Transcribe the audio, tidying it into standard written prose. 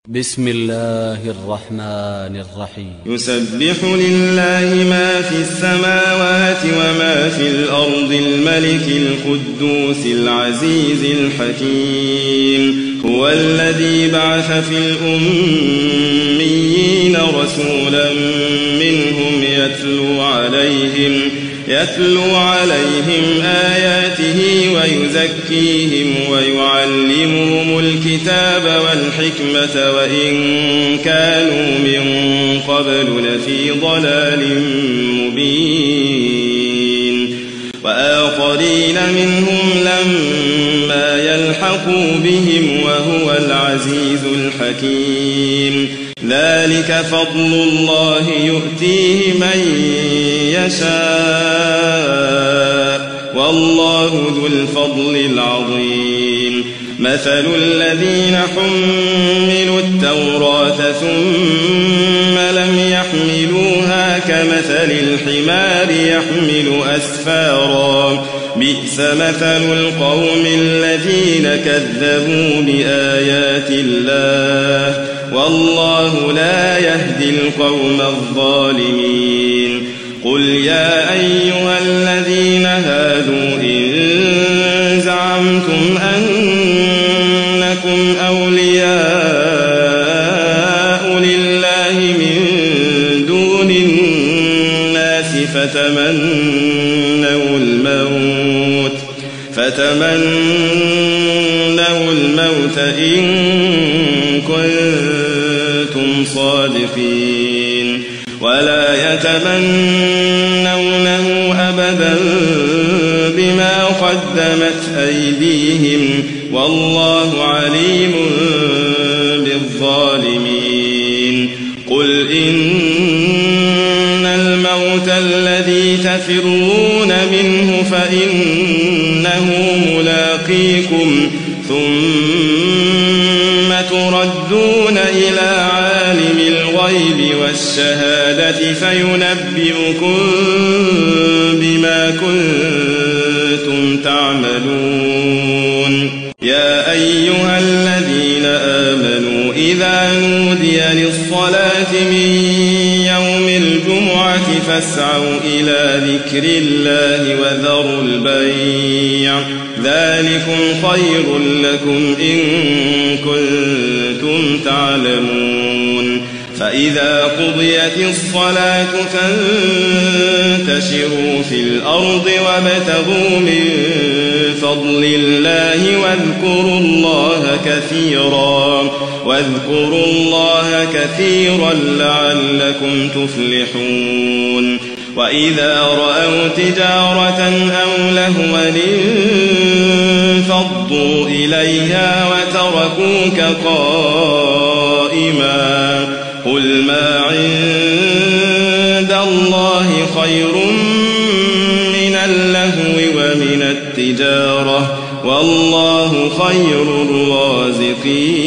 بسم الله الرحمن الرحيم. يسبح لله ما في السماوات وما في الأرض الملك القدوس العزيز الحكيم. هو الذي بعث في الأميين رسولا منهم يتلو عليهم آياته ويزكيهم ويعلمهم الكتاب والحكمة وإن كانوا من قبل لفي ضلال مبين. وآخرين منهم لما يلحقوا بهم وهو العزيز الحكيم. ذلك فضل الله يؤتيه من يشاء والله ذو الفضل العظيم. مثل الذين حملوا التوراة ثم لم يحملوها كمثل الحمار يحمل أسفارا بئس مثل القوم الذين كذبوا بآيات الله والله لا يهدي القوم الظالمين. قل يا أيها الذين هادوا إن زعمتم أنكم أولياء لله من دون الناس فتمنوا الموت إن كنتم صادقين ولا يتمنونه أبدا بما قدمت أيديهم والله عليم بالظالمين. قل إن الموت الذي تفرون منه فإنه ملاقيكم ثم تردون إلى عالم الغيب والشهادة فينبئكم بما كنتم تعملون. يا أيها الذين آمنوا إذا نودي للصلاة من يوم الجمعة فاسعوا إلى ذكر الله وذروا البيع ذلكم خير لكم إن كنتم تعلمون. فإذا قضيت الصلاة فانتشروا في الأرض وابتغوا من فضل الله واذكروا الله كثيرا لعلكم تفلحون. وإذا رأوا تجارة أو لهوا انفضوا إليها وتركوك قائما قل ما عند الله خير من اللهو ومن التجارة والله خير الرازقين.